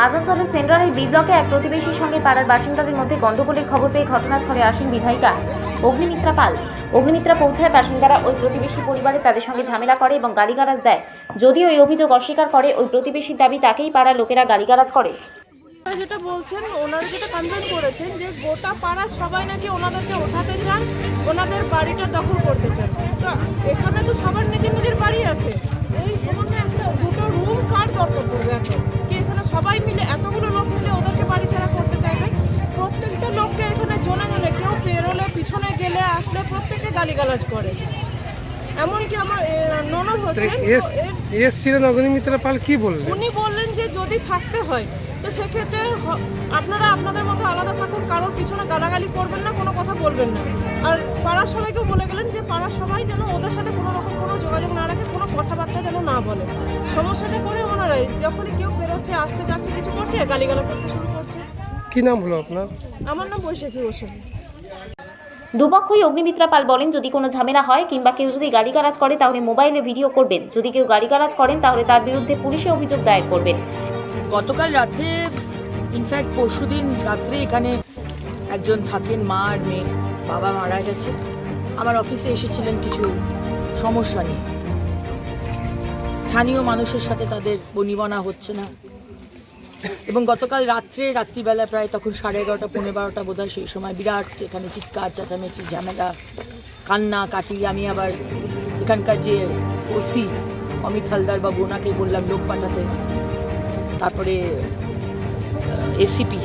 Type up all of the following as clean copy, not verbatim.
আসানসোলের সেন্ট্রালের বি ব্লকে এক প্রতিবেশীর সঙ্গে পাড়ার বাসিন্দাদের মধ্যে গন্ডগোলের খবর পেয়ে ঘটনাস্থলে আসেন বিধায়িকা অগ্নিমিত্রা পাল। অগ্নিমিত্রা পৌঁছায় বাসিন্দারা ওই প্রতিবেশী পরিবারে তাদের সঙ্গে ঝামেলা করে এবং গালিগালাজ দেয়। যদিও এই অভিযোগ অস্বীকার করে ওই প্রতিবেশীর দাবি তাকেই পাড়ার লোকেরা গালিগালাজ করে। যেটা বলছেন, ওনারা যেটা কমপ্লেন করেছেন যে গোটা পাড়ার সবাই নাকি ওনাদেরকে ওঠাতে চান, ওনাদের বাড়িটা দখল করতে চান। তো এখানে তো সবার নিজের নিজের বাড়ি আছে, এই এখানে একটা দুটো রুম কার দরকার পড়বে এখন কি? এখানে সবাই মিলে এতগুলো লোক মিলে ওদেরকে বাড়ি ছাড়া করতে চাইবে। প্রত্যেকটা লোককে এখানে জনে জনে কেউ বেরোলে পিছনে গেলে আসলে প্রত্যেককে গালিগালাজ করে। এমনকি আমার ননদ এসছিলেন অগ্নিমিত্রা পাল, কি বললেন? উনি বললেন যে যদি থাকতে হয় তো সেক্ষেত্রে আপনারা আপনাদের মতো আলাদা থাকুন, কারোর পিছনে গালাগালি করবেন না, কোনো কথা বলবেন না। আর পাড়ার সবাইকেও বলে গেলেন যে পাড়ার সবাই যেন ওদের সাথে কোনো রকম কোনো যোগাযোগ না রাখে, কোনো কথাবার্তা যেন না বলে। সমস্যাটা করে ওনারাই যখনই কেউ বেরোচ্ছে, আসতে যাচ্ছে, কিছু করছে, গালিগালা করতে শুরু করছে। কি নাম হলো আপনার? আমার নাম বৈশাখী গোস্বামী। দুপক্ষই অগ্নিমিত্রা পাল বলেন, যদি কোনো ঝামেলা হয় কিংবা কেউ যদি গালিগালাজ করে তাহলে মোবাইলে ভিডিও করবেন। যদি কেউ গালিগালাজ করেন তাহলে তার বিরুদ্ধে পুলিশে অভিযোগ দায়ের করবেন। গতকাল রাত্রে, ইনফ্যাক্ট পরশুদিন রাত্রে এখানে একজন থাকেন, মা আর মেয়ে, বাবা মারা গেছে। আমার অফিসে এসেছিলেন কিছু সমস্যা নিয়ে। স্থানীয় মানুষের সাথে তাদের বনিবনা হচ্ছে না, এবং গতকাল রাত্রিবেলা প্রায় তখন 11:30 পৌনে 12টা বোধ হয়, সেই সময় বিরাট এখানে চিৎকার চেঁচামেচি ঝামেলা, কান্না কাটি। আমি আবার এখানকার যে ওসি অমিত হালদার বাবু, ওনাকে বললাম লোক পাঠাতে। তারপরে এসিপি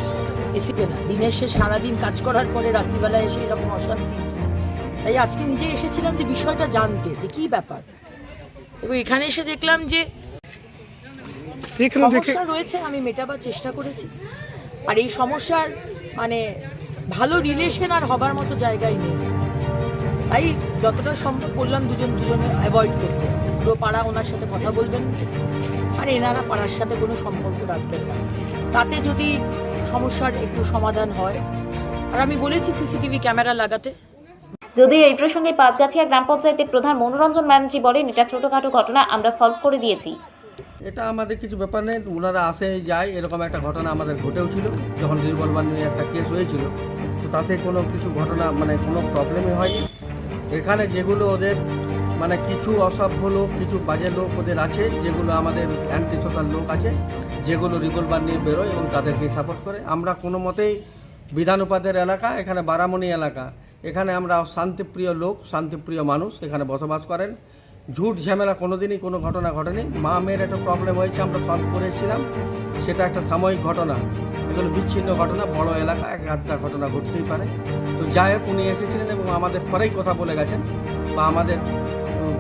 না, দিনের শেষ সারাদিন কাজ করার পরে রাত্রিবেলায় এসে এরকম অশান্তি। তাই আজকে নিজে এসেছিলাম যে বিষয়টা জানতে, যে কী ব্যাপার। এবং এখানে এসে দেখলাম যে সমস্যা রয়েছে, আমি মেটাবার চেষ্টা করেছি। আর এই সমস্যার মানে ভালো রিলেশন আর হবার মতো জায়গায় নেই। তাই যতটা সম্ভব বললাম দুজনে অ্যাভয়েড করতে। পুরো পাড়া ওনার সাথে কথা বলবেন আর এনারা পাড়ার সাথে কোনো সম্পর্ক রাখবেন না। তাতে যদি সমস্যার একটু সমাধান হয়। আর আমি বলেছি সিসিটিভি ক্যামেরা লাগাতে। যদিও এই প্রসঙ্গে পাঁচগাছিয়া গ্রাম পঞ্চায়েতের প্রধান মনোরঞ্জন ব্যানার্জি বলেন, এটা ছোটোখাটো ঘটনা, আমরা সলভ করে দিয়েছি। এটা আমাদের কিছু ব্যাপার নেই, ওনারা আসে যায়। এরকম একটা ঘটনা আমাদের ঘটেও ছিল যখন রিভলভার নিয়ে একটা কেস হয়েছিল। তো তাতে কোনো কিছু ঘটনা মানে কোনো প্রবলেমই হয়নি। এখানে যেগুলো ওদের মানে কিছু অসভ্য লোক, কিছু বাজে লোক ওদের আছে, যেগুলো আমাদের অ্যান্টি সোশ্যাল লোক আছে, যেগুলো রিভলভার নিয়ে বেরোয় এবং তাদেরকে সাপোর্ট করে। আমরা কোনো মতেই বিধান উপাধ্যায়ের এলাকা, এখানে বারামণি এলাকা, এখানে আমরা শান্তিপ্রিয় লোক, শান্তিপ্রিয় মানুষ এখানে বসবাস করেন। ঝুট ঝামেলা কোনোদিনই কোনো ঘটনা ঘটেনি। মা মেয়ের একটা প্রবলেম হয়েছে, আমরা সলভ করেছিলাম, সেটা একটা সাময়িক ঘটনা। এগুলো বিচ্ছিন্ন ঘটনা, বড় এলাকা এক আধটা ঘটনা ঘটতেই পারে। তো যাই হোক, উনি এসেছিলেন এবং আমাদের পরেই কথা বলে গেছেন, বা আমাদের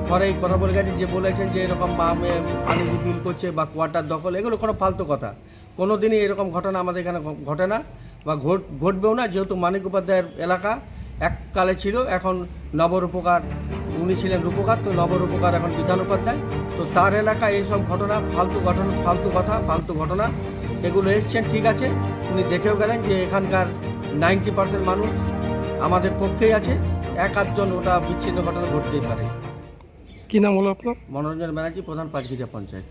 পরেই কথা বলে গেছেন, যে বলেছেন যে এরকম মা মেয়ে আলিজি বিল করছে বা কোয়ার্টার দখল, এগুলো কোনো ফালতু কথা। কোনো দিনই এরকম ঘটনা আমাদের এখানে ঘটে না বা ঘটবেও না। যেহেতু মানিক উপাধ্যায়ের এলাকা এককালে ছিল, এখন নবরূপকার, উনি ছিলেন রূপকার, তো নবরূপকার এখন বিধান উপাধ্যায়। তো তার এলাকায় এইসব ঘটনা, ফালতু কথা, ফালতু ঘটনা এগুলো এসছেন, ঠিক আছে। উনি দেখেও গেলেন যে এখানকার 90% মানুষ আমাদের পক্ষেই আছে, এক আধজন ওটা বিচ্ছিন্ন ঘটনা ঘটতেই পারে। কি নাম হলো আপনার? মনোরঞ্জন ব্যানার্জি, প্রধান পাঁচগাছিয়া পঞ্চায়েত।